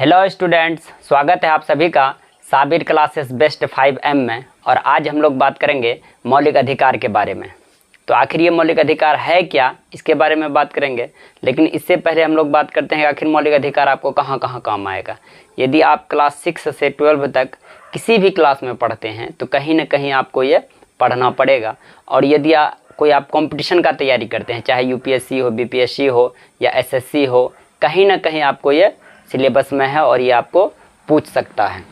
Hello students, स्वागत है आप सभी का साबिर क्लासेस बेस्ट 5M में। और आज हम लोग बात करेंगे मौलिक अधिकार के बारे में। तो आखिर ये मौलिक अधिकार है क्या, इसके बारे में बात करेंगे। लेकिन इससे पहले हम लोग बात करते हैं आखिर मौलिक अधिकार आपको कहाँ कहाँ काम आएगा। यदि आप क्लास 6 से 12 तक किसी भी क्लास में पढ़ते हैं तो कहीं ना कहीं आपको ये पढ़ना पड़ेगा। और यदि कोई आप कंपटीशन का तैयारी करते हैं, चाहे यूपीएससी हो, बीपीएससी हो या एसएससी हो, कहीं ना कहीं आपको ये सिलेबस में है और ये आपको पूछ सकता है।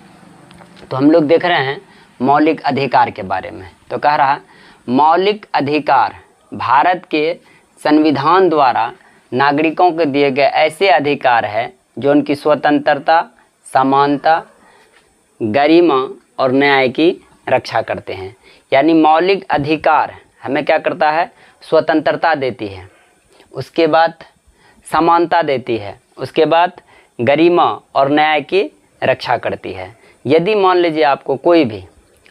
तो हम लोग देख रहे हैं मौलिक अधिकार के बारे में। तो कह रहा है मौलिक अधिकार भारत के संविधान द्वारा नागरिकों को दिए गए ऐसे अधिकार है जो उनकी स्वतंत्रता, समानता, गरिमा और न्याय की रक्षा करते हैं। यानी मौलिक अधिकार हमें क्या करता है, स्वतंत्रता देती है, उसके बाद समानता देती है, उसके बाद गरिमा और न्याय की रक्षा करती है। यदि मान लीजिए आपको कोई भी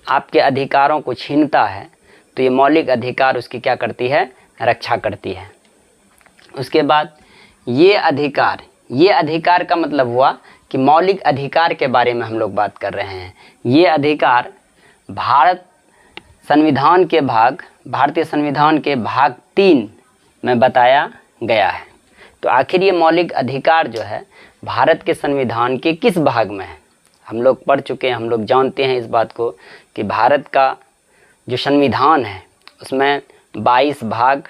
आपके अधिकारों को छीनता है तो ये मौलिक अधिकार उसकी क्या करती है, रक्षा करती है। उसके बाद ये अधिकार का मतलब हुआ कि मौलिक अधिकार के बारे में हम लोग बात कर रहे हैं। ये अधिकार भारतीय संविधान के भाग 3 में बताया गया है। तो आखिर ये मौलिक अधिकार जो है भारत के संविधान के किस भाग में है, हम लोग पढ़ चुके हैं, हम लोग जानते हैं इस बात को कि भारत का जो संविधान है उसमें 22 भाग,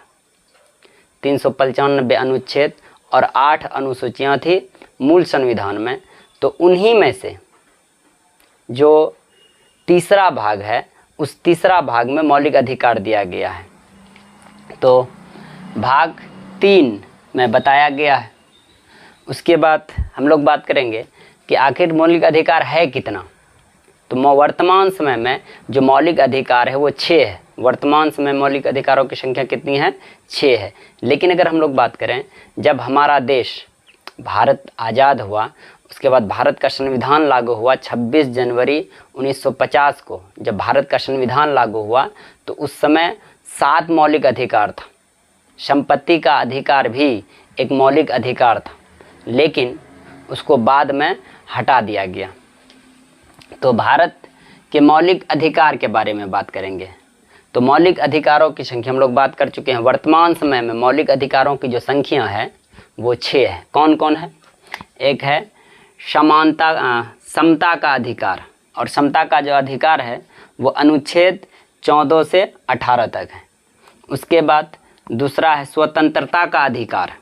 395 अनुच्छेद और 8 अनुसूचियाँ थी मूल संविधान में। तो उन्हीं में से जो तीसरा भाग है, उस तीसरा भाग में मौलिक अधिकार दिया गया है। तो भाग 3 में बताया गया है। उसके बाद हम लोग बात करेंगे कि आखिर मौलिक अधिकार है कितना। तो वर्तमान समय में जो मौलिक अधिकार है वो 6 है। वर्तमान समय मौलिक अधिकारों की संख्या कितनी है, 6 है। लेकिन अगर हम लोग बात करें, जब हमारा देश भारत आज़ाद हुआ, उसके बाद भारत का संविधान लागू हुआ 26 जनवरी 1950 को, जब भारत का संविधान लागू हुआ तो उस समय 7 मौलिक अधिकार था। संपत्ति का अधिकार भी एक मौलिक अधिकार था, लेकिन उसको बाद में हटा दिया गया। तो भारत के मौलिक अधिकार के बारे में बात करेंगे। तो मौलिक अधिकारों की संख्या हम लोग बात कर चुके हैं। वर्तमान समय में मौलिक अधिकारों की जो संख्या है वो 6 है। कौन कौन है? एक है समता का अधिकार, और समता का जो अधिकार है वो अनुच्छेद 14 से 18 तक है। उसके बाद दूसरा है स्वतंत्रता का अधिकार,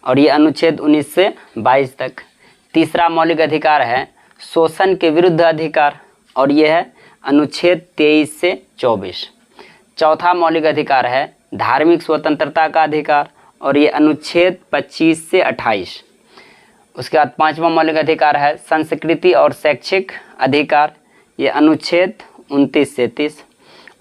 और ये अनुच्छेद 19 से 22 तक। तीसरा मौलिक अधिकार है शोषण के विरुद्ध अधिकार, और ये है अनुच्छेद 23 से 24। चौथा मौलिक अधिकार है धार्मिक स्वतंत्रता का अधिकार, और ये अनुच्छेद 25 से 28। उसके बाद पांचवा मौलिक अधिकार है संस्कृति और शैक्षिक अधिकार, ये अनुच्छेद 29 से 30।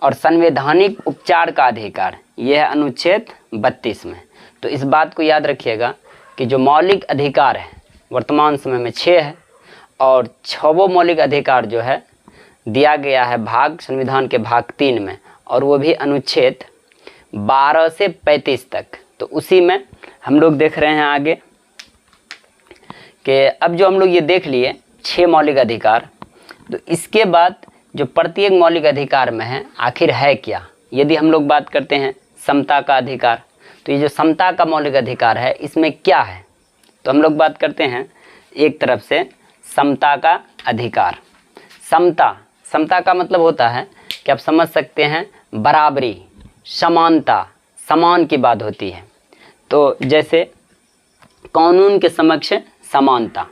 और संवैधानिक उपचार का अधिकार, यह है अनुच्छेद 32 में। तो इस बात को याद रखिएगा कि जो मौलिक अधिकार है वर्तमान समय में 6 है, और 6 मौलिक अधिकार जो है दिया गया है संविधान के भाग 3 में, और वो भी अनुच्छेद 12 से 35 तक। तो उसी में हम लोग देख रहे हैं आगे कि अब जो हम लोग ये देख लिए 6 मौलिक अधिकार, तो इसके बाद जो प्रत्येक मौलिक अधिकार में है आखिर है क्या। यदि हम लोग बात करते हैं समता का अधिकार, तो ये जो समता का मौलिक अधिकार है इसमें क्या है, तो हम लोग बात करते हैं एक तरफ से समता का अधिकार। समता का मतलब होता है कि आप समझ सकते हैं बराबरी, समानता, समान की बात होती है। तो जैसे कानून के समक्ष समानता।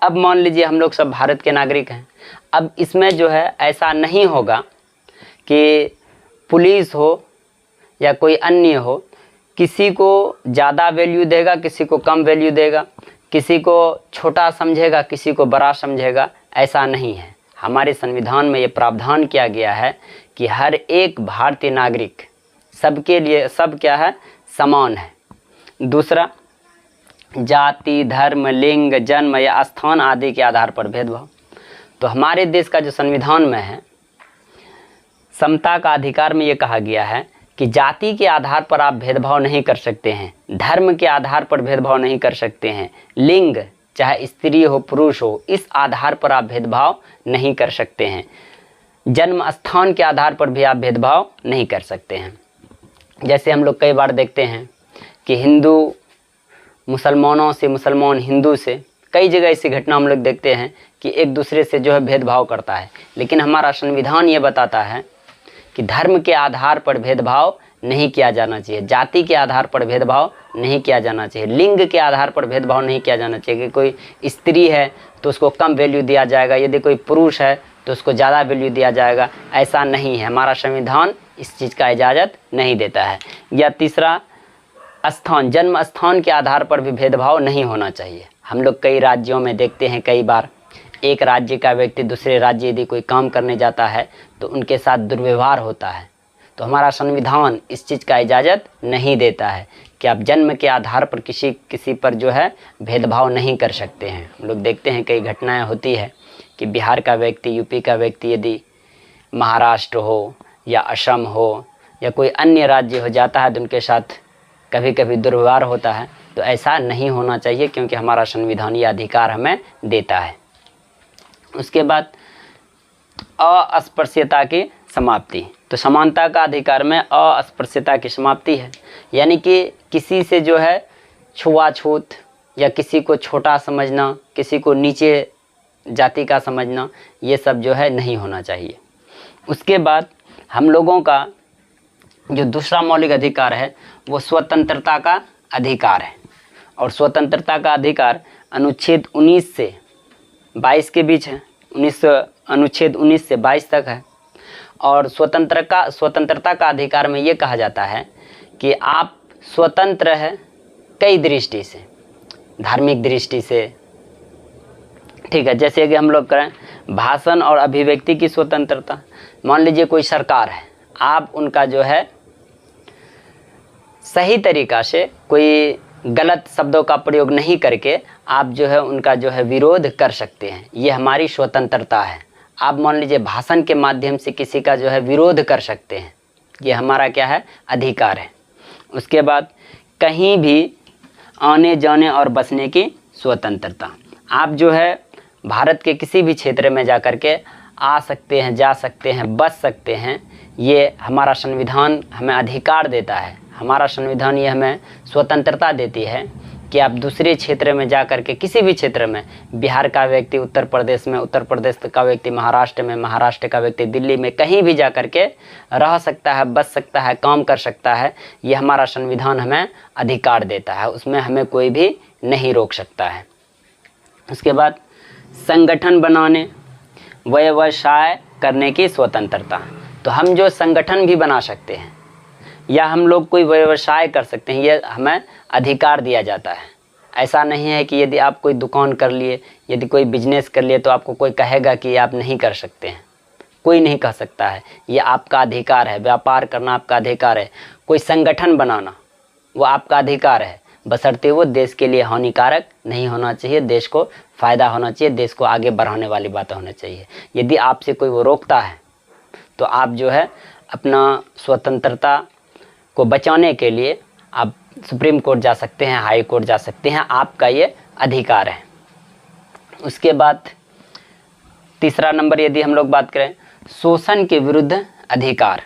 अब मान लीजिए हम लोग सब भारत के नागरिक हैं। अब इसमें जो है ऐसा नहीं होगा कि पुलिस हो या कोई अन्य हो, किसी को ज़्यादा वैल्यू देगा, किसी को कम वैल्यू देगा, किसी को छोटा समझेगा, किसी को बड़ा समझेगा, ऐसा नहीं है। हमारे संविधान में ये प्रावधान किया गया है कि हर एक भारतीय नागरिक सबके लिए सब क्या है, समान है। दूसरा, जाति, धर्म, लिंग, जन्म या स्थान आदि के आधार पर भेदभाव। तो हमारे देश का जो संविधान में है, समता का अधिकार में ये कहा गया है कि जाति के आधार पर आप भेदभाव नहीं कर सकते हैं, धर्म के आधार पर भेदभाव नहीं कर सकते हैं, लिंग, चाहे स्त्री हो पुरुष हो, इस आधार पर आप भेदभाव नहीं कर सकते हैं। जन्म स्थान के आधार पर भी आप भेदभाव नहीं कर सकते हैं। जैसे हम लोग कई बार देखते हैं कि हिंदू मुसलमानों से, मुसलमान हिंदू से, कई जगह ऐसी घटना हम लोग देखते हैं कि एक दूसरे से जो है भेदभाव करता है। लेकिन हमारा संविधान ये बताता है कि धर्म के आधार पर भेदभाव नहीं किया जाना चाहिए, जाति के आधार पर भेदभाव नहीं किया जाना चाहिए, लिंग के आधार पर भेदभाव नहीं किया जाना चाहिए कि कोई स्त्री है तो उसको कम वैल्यू दिया जाएगा, यदि कोई पुरुष है तो उसको ज़्यादा वैल्यू दिया जाएगा। ऐसा नहीं है, हमारा संविधान इस चीज़ का इजाज़त नहीं देता है। या तीसरा, स्थान, जन्म स्थान के आधार पर भी भेदभाव नहीं होना चाहिए। हम लोग कई राज्यों में देखते हैं, कई बार एक राज्य का व्यक्ति दूसरे राज्य यदि कोई काम करने जाता है तो उनके साथ दुर्व्यवहार होता है। तो हमारा संविधान इस चीज़ का इजाज़त नहीं देता है कि आप जन्म के आधार पर किसी पर जो है भेदभाव नहीं कर सकते हैं। हम लोग देखते हैं कई घटनाएं होती है कि बिहार का व्यक्ति, यूपी का व्यक्ति यदि महाराष्ट्र हो या असम हो या कोई अन्य राज्य हो जाता है तो उनके साथ कभी कभी दुर्व्यवहार होता है। तो ऐसा नहीं होना चाहिए, क्योंकि हमारा संविधान ये अधिकार हमें देता है। उसके बाद अस्पृश्यता की समाप्ति। तो समानता का अधिकार में अस्पृश्यता की समाप्ति है, यानी कि किसी से जो है छुआछूत या किसी को छोटा समझना, किसी को नीचे जाति का समझना, ये सब जो है नहीं होना चाहिए। उसके बाद हम लोगों का जो दूसरा मौलिक अधिकार है वो स्वतंत्रता का अधिकार है। और स्वतंत्रता का अधिकार अनुच्छेद 19 से 22 के बीच है, अनुच्छेद 19 से 22 तक है। और स्वतंत्रता का अधिकार में ये कहा जाता है कि आप स्वतंत्र है कई दृष्टि से, धार्मिक दृष्टि से, ठीक है। जैसे कि हम लोग करें भाषण और अभिव्यक्ति की स्वतंत्रता। मान लीजिए कोई सरकार है, आप उनका जो है सही तरीक़ा से कोई गलत शब्दों का प्रयोग नहीं करके आप जो है उनका जो है विरोध कर सकते हैं, ये हमारी स्वतंत्रता है। आप मान लीजिए भाषण के माध्यम से किसी का जो है विरोध कर सकते हैं, ये हमारा क्या है, अधिकार है। उसके बाद कहीं भी आने जाने और बसने की स्वतंत्रता। आप जो है भारत के किसी भी क्षेत्र में जा कर के आ सकते हैं, जा सकते हैं, बस सकते हैं, ये हमारा संविधान हमें अधिकार देता है। हमारा संविधान ये हमें स्वतंत्रता देती है कि आप दूसरे क्षेत्र में जा कर के, किसी भी क्षेत्र में, बिहार का व्यक्ति उत्तर प्रदेश में, उत्तर प्रदेश का व्यक्ति महाराष्ट्र में, महाराष्ट्र का व्यक्ति दिल्ली में, कहीं भी जा कर के रह सकता है, बस सकता है, काम कर सकता है। ये हमारा संविधान हमें अधिकार देता है, उसमें हमें कोई भी नहीं रोक सकता है। उसके बाद संगठन बनाने, व्यवसाय करने की स्वतंत्रता। तो हम जो संगठन भी बना सकते हैं या हम लोग कोई व्यवसाय कर सकते हैं, ये हमें अधिकार दिया जाता है। ऐसा नहीं है कि यदि आप कोई दुकान कर लिए, यदि कोई बिजनेस कर लिए तो आपको कोई कहेगा कि आप नहीं कर सकते हैं, कोई नहीं कह सकता है, ये आपका अधिकार है। व्यापार करना आपका अधिकार है, कोई संगठन बनाना वो आपका अधिकार है, बशर्ते वो देश के लिए हानिकारक नहीं होना चाहिए, देश को फ़ायदा होना चाहिए, देश को आगे बढ़ाने वाली बात होना चाहिए। यदि आपसे कोई वो रोकता है तो आप जो है अपना स्वतंत्रता को बचाने के लिए आप सुप्रीम कोर्ट जा सकते हैं, हाई कोर्ट जा सकते हैं, आपका ये अधिकार है। उसके बाद तीसरा नंबर यदि हम लोग बात करें शोषण के विरुद्ध अधिकार,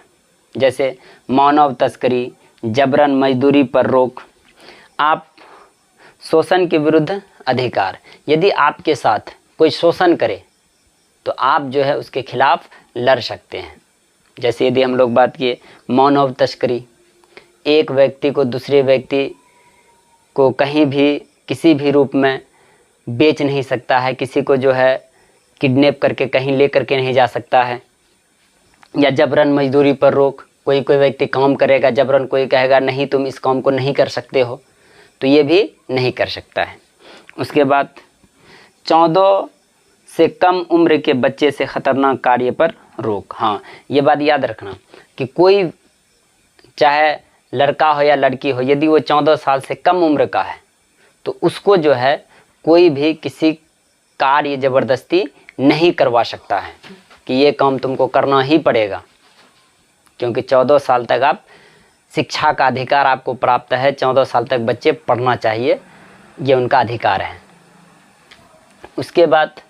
जैसे मानव तस्करी, जबरन मजदूरी पर रोक। आप शोषण के विरुद्ध अधिकार, यदि आपके साथ कोई शोषण करे तो आप जो है उसके खिलाफ लड़ सकते हैं। जैसे यदि हम लोग बात किए मानव तस्करी, एक व्यक्ति को दूसरे व्यक्ति को कहीं भी किसी भी रूप में बेच नहीं सकता है, किसी को जो है किडनैप करके कहीं ले करके नहीं जा सकता है। या जबरन मजदूरी पर रोक, कोई व्यक्ति काम करेगा, जबरन कोई कहेगा नहीं तुम इस काम को नहीं कर सकते हो, तो ये भी नहीं कर सकता है। उसके बाद 14 से कम उम्र के बच्चे से ख़तरनाक कार्य पर रोक। हाँ, ये बात याद रखना कि कोई चाहे लड़का हो या लड़की हो, यदि वो 14 साल से कम उम्र का है तो उसको जो है कोई भी किसी कार्य ज़बरदस्ती नहीं करवा सकता है कि ये काम तुमको करना ही पड़ेगा, क्योंकि 14 साल तक आप शिक्षा का अधिकार आपको प्राप्त है। 14 साल तक बच्चे पढ़ना चाहिए, ये उनका अधिकार है। उसके बाद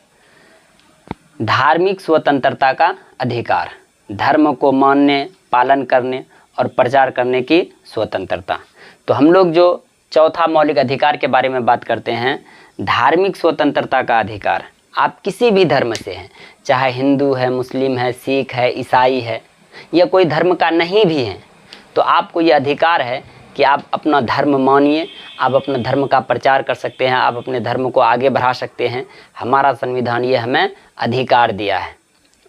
धार्मिक स्वतंत्रता का अधिकार, धर्म को मानने, पालन करने और प्रचार करने की स्वतंत्रता। तो हम लोग जो चौथा मौलिक अधिकार के बारे में बात करते हैं, धार्मिक स्वतंत्रता का अधिकार। आप किसी भी धर्म से हैं, चाहे हिंदू है, मुस्लिम है, सिख है, ईसाई है, या कोई धर्म का नहीं भी है, तो आपको ये अधिकार है कि आप अपना धर्म मानिए, आप अपने धर्म का प्रचार कर सकते हैं, आप अपने धर्म को आगे बढ़ा सकते हैं। हमारा संविधान ये हमें अधिकार दिया है।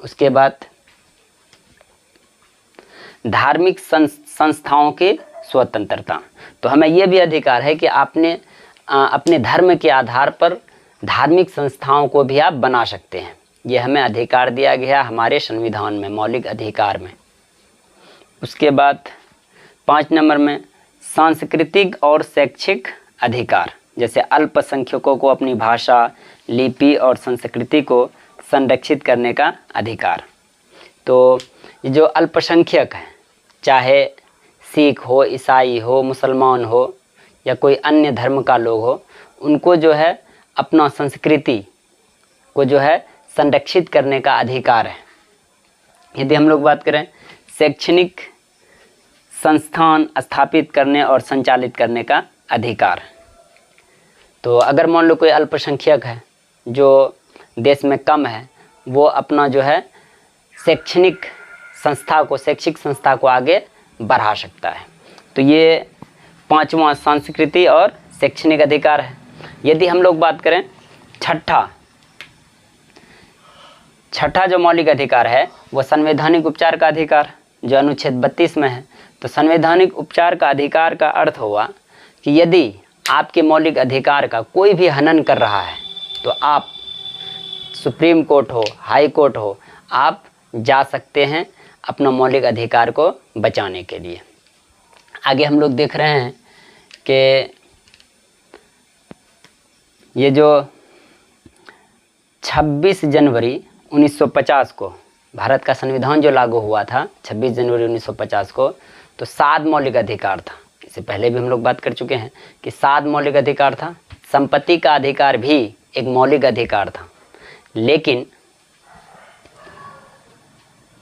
उसके बाद धार्मिक संस्थाओं की स्वतंत्रता। तो हमें ये भी अधिकार है कि आपने अपने धर्म के आधार पर धार्मिक संस्थाओं को भी आप बना सकते हैं। ये हमें अधिकार दिया गया हमारे संविधान में, मौलिक अधिकार में। उसके बाद 5 नंबर में सांस्कृतिक और शैक्षिक अधिकार, जैसे अल्पसंख्यकों को अपनी भाषा, लिपि और संस्कृति को संरक्षित करने का अधिकार। तो ये जो अल्पसंख्यक हैं, चाहे सिख हो, ईसाई हो, मुसलमान हो या कोई अन्य धर्म का लोग हो, उनको जो है अपना संस्कृति को जो है संरक्षित करने का अधिकार है। यदि हम लोग बात करें शैक्षणिक संस्थान स्थापित करने और संचालित करने का अधिकार, तो अगर मान लो कोई अल्पसंख्यक है जो देश में कम है, वो अपना जो है शैक्षणिक संस्था को आगे बढ़ा सकता है। तो ये 5वां सांस्कृतिक और शैक्षणिक अधिकार है। यदि हम लोग बात करें छठा जो मौलिक अधिकार है वो संवैधानिक उपचार का अधिकार, जो अनुच्छेद 32 में है। तो संवैधानिक उपचार का अधिकार का अर्थ हुआ कि यदि आपके मौलिक अधिकार का कोई भी हनन कर रहा है तो आप सुप्रीम कोर्ट हो, हाई कोर्ट हो, आप जा सकते हैं अपना मौलिक अधिकार को बचाने के लिए। आगे हम लोग देख रहे हैं कि ये जो 26 जनवरी 1950 को भारत का संविधान जो लागू हुआ था 26 जनवरी 1950 को, तो 7 मौलिक अधिकार था। इससे पहले भी हम लोग बात कर चुके हैं कि 7 मौलिक अधिकार था। संपत्ति का अधिकार भी एक मौलिक अधिकार था, लेकिन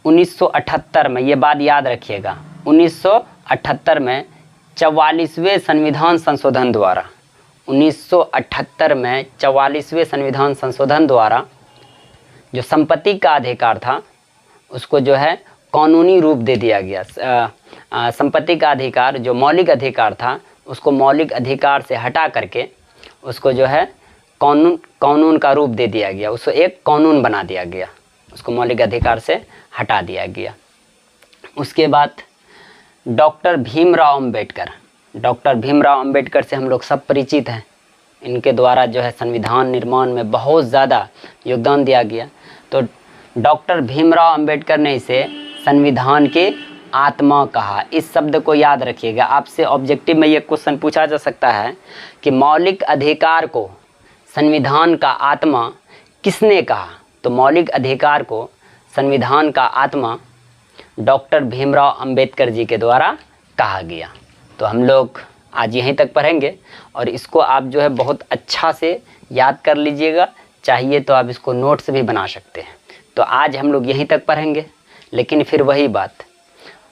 1978 में, ये बात याद रखिएगा, 1978 में 44वें संविधान संशोधन द्वारा 1978 में 44वें संविधान संशोधन द्वारा जो संपत्ति का अधिकार था उसको जो है कानूनी रूप दे दिया गया। संपत्ति का अधिकार जो मौलिक अधिकार था उसको मौलिक अधिकार से हटा करके उसको जो है कानून का रूप दे दिया गया, उसको एक कानून बना दिया गया, उसको मौलिक अधिकार से हटा दिया गया। उसके बाद डॉक्टर भीमराव अंबेडकर से हम लोग सब परिचित हैं। इनके द्वारा जो है संविधान निर्माण में बहुत ज़्यादा योगदान दिया गया। तो डॉक्टर भीमराव अंबेडकर ने इसे संविधान की आत्मा कहा। इस शब्द को याद रखिएगा। आपसे ऑब्जेक्टिव में ये क्वेश्चन पूछा जा सकता है कि मौलिक अधिकार को संविधान का आत्मा किसने कहा? तो मौलिक अधिकार को संविधान का आत्मा डॉक्टर भीमराव अंबेडकर जी के द्वारा कहा गया। तो हम लोग आज यहीं तक पढ़ेंगे और इसको आप जो है बहुत अच्छा से याद कर लीजिएगा। चाहिए तो आप इसको नोट्स भी बना सकते हैं। तो आज हम लोग यहीं तक पढ़ेंगे, लेकिन फिर वही बात,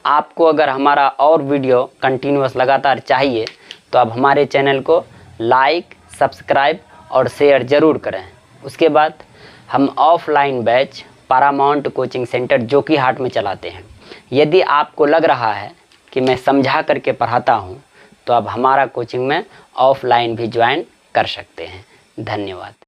आपको अगर हमारा और वीडियो कंटिन्यूअस लगातार चाहिए तो आप हमारे चैनल को लाइक, सब्सक्राइब और शेयर ज़रूर करें। उसके बाद हम offline batch Paramount coaching centre Jokihat में चलाते हैं। यदि आपको लग रहा है कि मैं समझा करके पढ़ाता हूँ तो आप हमारा कोचिंग में ऑफलाइन भी ज्वाइन कर सकते हैं। धन्यवाद।